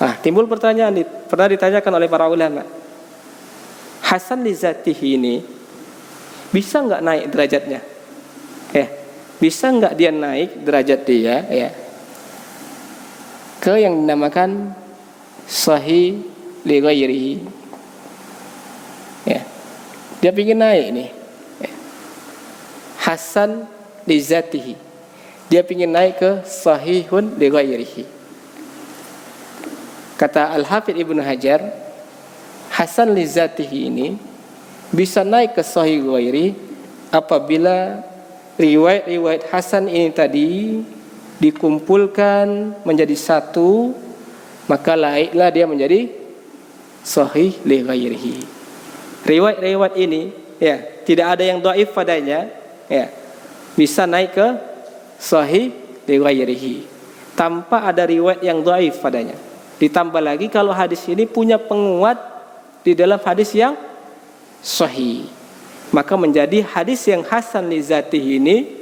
Nah, timbul pertanyaan, pernah ditanyakan oleh para ulama, hasan li zatihi ini bisa enggak naik derajatnya? Ya, bisa enggak dia naik derajat dia, ya, ke yang dinamakan sahih li ghairihi? Ya, dia ingin naik nih, ya. Hasan li zatihi, dia ingin naik ke sahihun li ghairihi. Kata Al-Hafidz Ibnu Hajar, hasan li zatihi ini bisa naik ke sahih ghairi apabila riwayat-riwayat hasan ini tadi dikumpulkan menjadi satu, maka laiklah dia menjadi sahih li ghairihi. Riwayat-riwayat ini, ya, tidak ada yang dhaif padanya, ya, bisa naik ke sahih li ghairihi tanpa ada riwayat yang dhaif padanya. Ditambah lagi kalau hadis ini punya penguat di dalam hadis yang sahih, maka menjadi hadis yang hasan li zatihi ini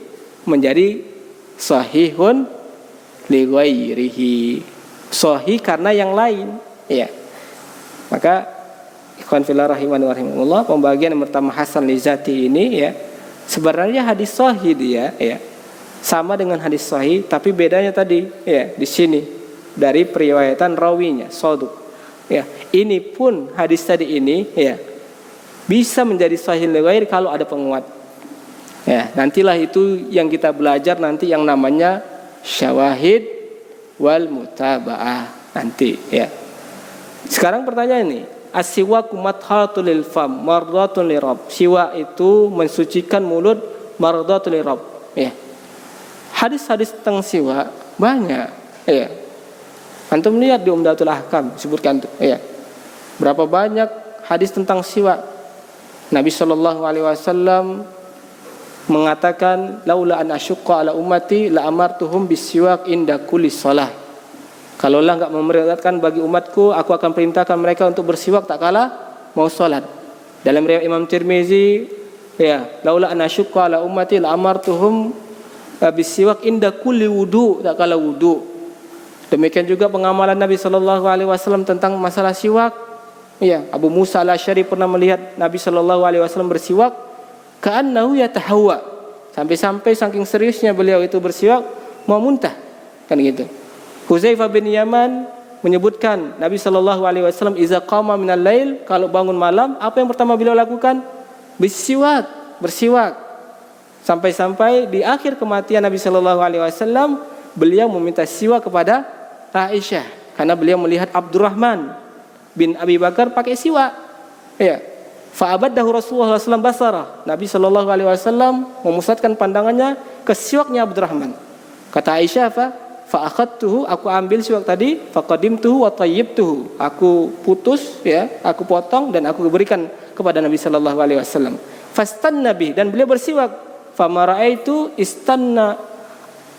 menjadi sahihun li ghairihi, sahih karena yang lain, ya. Maka ikhwan fillah rahimani wa rahimakumullah, pembagian yang pertama hasan li zatihi ini, ya, sebenarnya hadis sahih dia, ya, sama dengan hadis sahih, tapi bedanya tadi, ya, di sini dari periwayatan rawinya, saduq. Ya, ini pun hadis tadi ini ya bisa menjadi sahih li ghairi kalau ada penguat. Ya, nantilah itu yang kita belajar nanti yang namanya syawahid wal mutaba'ah nanti ya. Sekarang pertanyaan ini, as-siwaku mathatul lil fam, mardatun lirabb. Siwak itu mensucikan mulut, mardatun lirabb. Ya. Hadis-hadis tentang siwak banyak ya. Antum lihat di Umdatul Ahkam disebutkan tuh ya. Berapa banyak hadis tentang siwak. Nabi sallallahu alaihi wasallam mengatakan laula an asyqa ala ummati la amartuhum bisiwak inda kulli shalah. Kalaulah enggak memberatkan bagi umatku, aku akan perintahkan mereka untuk bersiwak tak kala mau salat. Dalam riwayat Imam Tirmizi ya, laula an asyqa ala ummati la amartuhum bisiwak inda kulli wudu, tak kala wudu. Demikian juga pengamalan Nabi sallallahu alaihi wasallam tentang masalah siwak. Ya, Abu Musa al-Asy'ari pernah melihat Nabi sallallahu alaihi wasallam bersiwak ka'annahu yatahawwa. Sampai-sampai saking seriusnya beliau itu bersiwak mau muntah. Kan gitu. Hudzaifah bin Yaman menyebutkan Nabi sallallahu alaihi wasallam iza qama minal lail, kalau bangun malam apa yang pertama beliau lakukan? Bersiwak. Sampai-sampai di akhir kematian Nabi sallallahu alaihi wasallam beliau meminta siwak kepada Aisyah karena beliau melihat Abdurrahman bin Abi Bakar pakai siwak. Ya. Fa'abadahu Rasulullah SAW basarah. Nabi sallallahu alaihi wasallam memusatkan pandangannya ke siwaknya Abdurrahman. Kata Aisyah, fa'akhadtuhu, aku ambil siwak tadi, faqadimtuhu wa tayyibtuhu. Aku putus ya, aku potong dan aku berikan kepada Nabi sallallahu alaihi wasallam. Fastanna bih, dan beliau bersiwak. Fama ra'aitu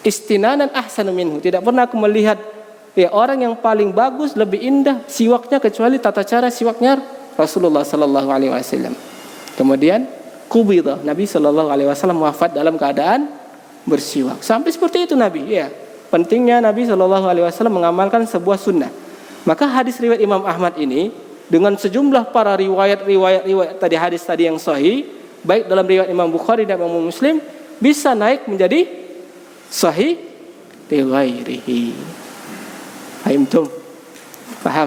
istinanan ahsanu minhu. Tidak pernah aku melihat ya orang yang paling bagus, lebih indah siwaknya kecuali tata cara siwaknya Rasulullah sallallahu alaihi wasallam. Kemudian qubida, Nabi sallallahu alaihi wasallam wafat dalam keadaan bersiwak. Sampai seperti itu Nabi ya. Pentingnya Nabi sallallahu alaihi wasallam mengamalkan sebuah sunnah. Maka hadis riwayat Imam Ahmad ini dengan sejumlah para riwayat tadi hadis tadi yang sahih, baik dalam riwayat Imam Bukhari dan Imam Muslim, bisa naik menjadi sahih li ghairihi. Paham?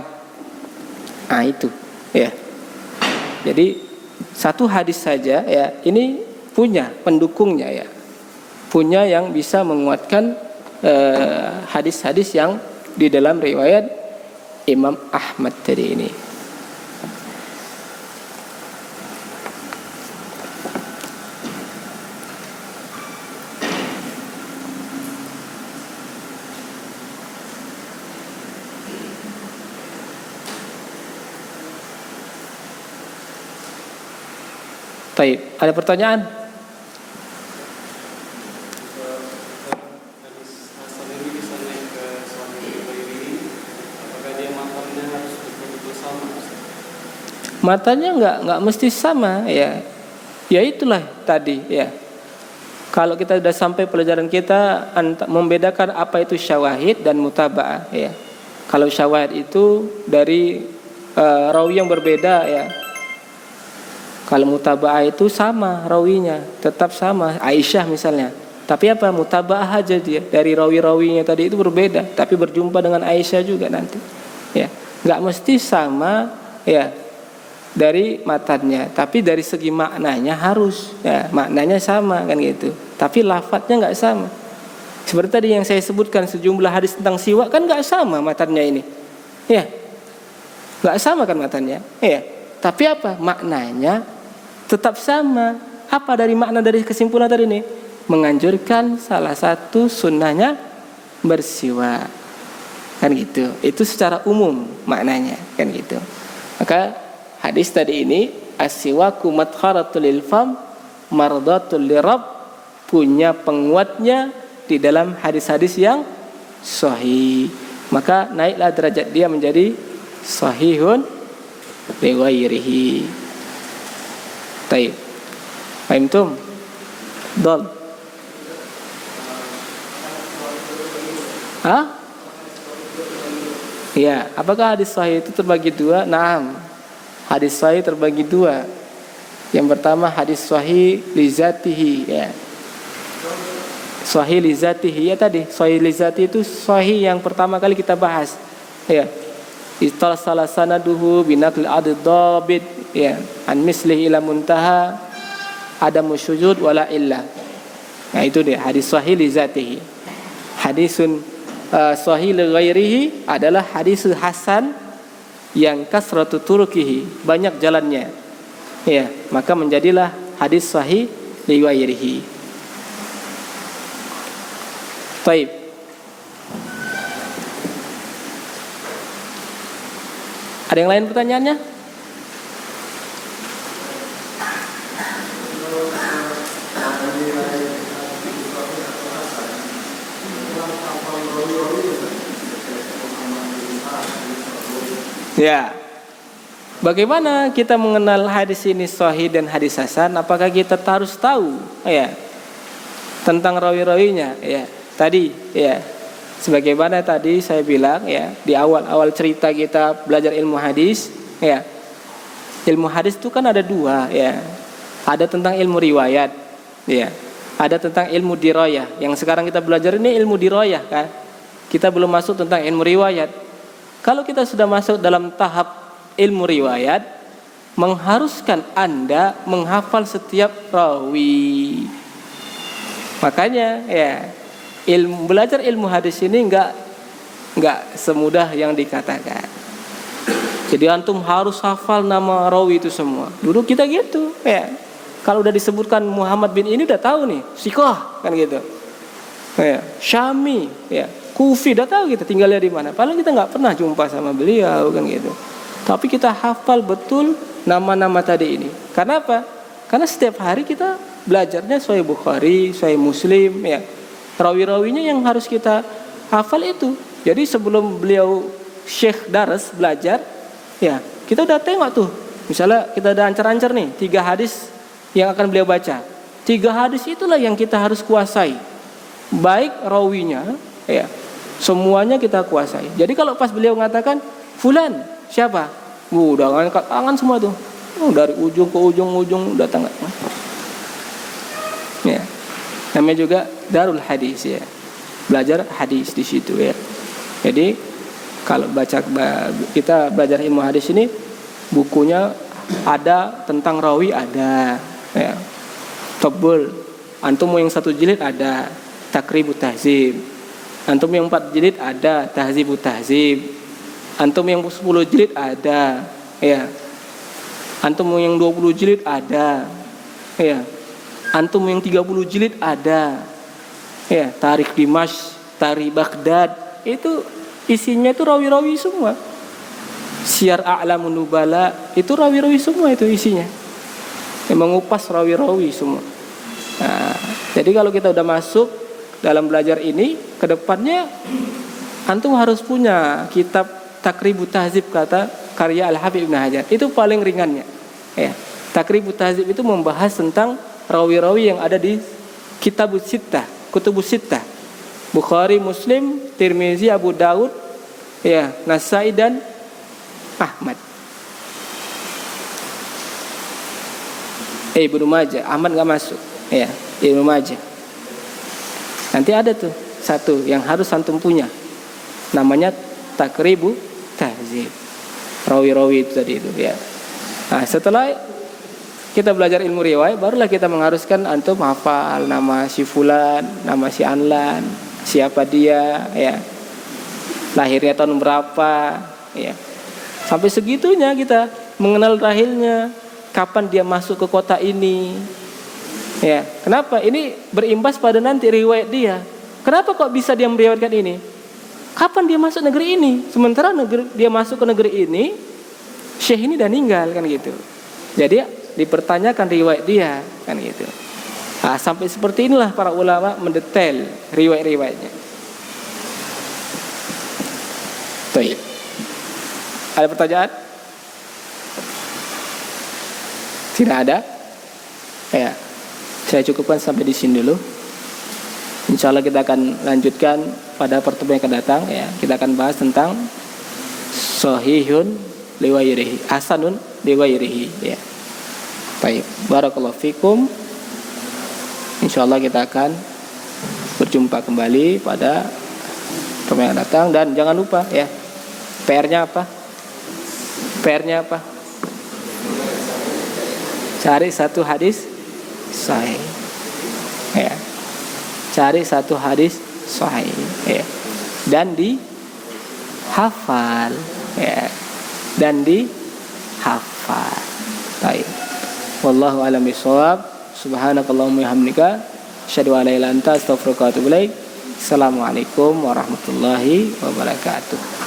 Nah itu ya. Jadi satu hadis saja ya, ini punya pendukungnya ya. Punya yang bisa menguatkan hadis-hadis yang di dalam riwayat Imam Ahmad tadi ini. Baik, ada pertanyaan? Matanya enggak mesti sama ya. Ya itulah tadi ya. Kalau kita sudah sampai pelajaran kita membedakan apa itu syawahid dan mutaba'ah ya. Kalau syawahid itu dari rawi yang berbeda ya. Kalau mutaba'ah itu sama rawinya, tetap sama. Aisyah misalnya. Tapi apa? Mutaba'ah aja dia. Dari rawi-rawinya tadi itu berbeda, tapi berjumpa dengan Aisyah juga nanti. Ya, enggak mesti sama ya dari matannya, tapi dari segi maknanya harus ya, maknanya sama kan gitu. Tapi lafadznya enggak sama. Seperti tadi yang saya sebutkan sejumlah hadis tentang siwak kan enggak sama matannya ini. Ya. Enggak sama kan matannya? Ya. Tapi apa? Maknanya tetap sama. Apa dari makna dari kesimpulan tadi ini? Menganjurkan salah satu sunnahnya bersiwak. Kan gitu. Itu secara umum maknanya, kan gitu. Maka hadis tadi ini as-siwaku madkharatul lil fam mardatul lirabb, punya penguatnya di dalam hadis-hadis yang sahih. Maka naiklah derajat dia menjadi sahihun li ghairihi. Baik. Fahimtum? Dol. Hah? Ya, apakah hadis sahih itu terbagi dua? Naam. Hadis sahih terbagi dua. Yang pertama hadis sahih li zatihi ya. Sahih li zatihi, ya tadi sahih li zati itu sahih yang pertama kali kita bahas. Ya. Ittasalah sanaduhu binaqli adad dhabit, ya, an mislihi ila muntaha adamu syujud wala illah. Nah, itu dia hadis sahih li zatihi. Hadisun sahih li ghairihi adalah hadis hasan yang kasratu turukihi, banyak jalannya. Ya, maka menjadilah hadis sahih li ghairihi. Baik. Ada yang lain pertanyaannya? Ya. Bagaimana kita mengenal hadis ini sahih dan hadis hasan? Apakah kita harus tahu ya tentang rawi-rawinya? Ya. Tadi ya. Sebagaimana tadi saya bilang ya, di awal-awal cerita kita belajar ilmu hadis ya. Ilmu hadis itu kan ada dua ya. Ada tentang ilmu riwayat ya. Ada tentang ilmu dirayah. Yang sekarang kita belajar ini ilmu dirayah kan. Kita belum masuk tentang ilmu riwayat. Kalau kita sudah masuk dalam tahap ilmu riwayat, mengharuskan Anda menghafal setiap rawi. Makanya ya, belajar ilmu hadis ini enggak semudah yang dikatakan. Jadi antum harus hafal nama rawi itu semua. Dulu kita gitu ya. Kalau udah disebutkan Muhammad bin ini udah tahu nih, siqah kan gitu. Ya, Syami, ya, Kufi udah tahu kita tinggalnya di mana. Padahal kita enggak pernah jumpa sama beliau kan gitu. Tapi kita hafal betul nama-nama tadi ini. Karena apa? Karena setiap hari kita belajarnya Sahih Bukhari, Sahih Muslim ya. Rawi-rawinya yang harus kita hafal itu. Jadi sebelum beliau Syekh Daras belajar, ya kita udah tengok tuh. Misalnya kita udah ancar-ancar nih 3 hadis yang akan beliau baca. 3 hadis itulah yang kita harus kuasai. Baik rawinya, ya semuanya kita kuasai. Jadi kalau pas beliau mengatakan fulan siapa? Udah angkat tangan semua tuh. Dari ujung ke ujung udah tangan. Ya. Namanya juga Darul Hadis ya. Belajar hadis di situ ya. Jadi kalau kita belajar ilmu hadis ini, bukunya ada tentang rawi ada ya. Tebel. Antum yang 1 jilid ada Takribut Tahzib. Antum yang 4 jilid ada Tahzibut Tahzib. Antum yang 10 jilid ada ya. Antum yang 20 jilid ada ya. Antum yang 30 jilid ada ya. Tarikh Dimash, Tarikh Baghdad, itu isinya itu rawi-rawi semua. Syiar A'lamun Nubala itu rawi-rawi semua itu isinya. Yang mengupas rawi-rawi semua. Nah, jadi kalau kita udah masuk dalam belajar ini, kedepannya antum harus punya kitab Takribut Tahzib kata karya Al-Hafidz Ibnu Hajar. Itu paling ringannya ya. Takribut Tahzib itu membahas tentang rawi-rawi yang ada di Kitabus Sittah, Kutubus Sittah. Bukhari, Muslim, Tirmizi, Abu Daud, ya, Nasai dan Ahmad. Ibnu Majah, Ahmad enggak masuk. Ya, Ibnu Majah. Nanti ada tuh satu yang harus antum punya. Namanya Takribut Tahzib. Rawi-rawi itu tadi itu ya. Nah, setelah kita belajar ilmu riwayat, barulah kita mengharuskan antum hafal nama si fulan, nama si anlan, siapa dia, ya, lahirnya tahun berapa, ya. Sampai segitunya kita mengenal lahirnya, kapan dia masuk ke kota ini, ya. Kenapa? Ini berimbas pada nanti riwayat dia. Kenapa kok bisa dia meriwayatkan ini? Kapan dia masuk negeri ini? Sementara dia masuk ke negeri ini, syekh ini udah meninggal kan gitu. Jadi dipertanyakan riwayat dia kan gitu. Nah, sampai seperti inilah para ulama mendetail riwayat-riwayatnya. Baik. Ada pertanyaan? Tidak ada? Ya. Saya cukupkan sampai di sini dulu. Insyaallah kita akan lanjutkan pada pertemuan yang akan datang ya. Kita akan bahas tentang sahihun liwairihi, hasanun liwairihi ya. Baik, barakallahu fikum. Insyaallah kita akan berjumpa kembali pada pertemuan yang datang. Dan jangan lupa ya, PR-nya apa? PR-nya apa? Cari satu hadis sahih. Ya. Cari satu hadis sahih, ya. Dan dihafal, ya. Dan dihafal. Baik. Wallahu a'lam bishawab. Subhanakallahumma wa bihamdika asyhadu an la ilaha illa anta astaghfiruka wa atubu ilaik. Assalamualaikum warahmatullahi wabarakatuh.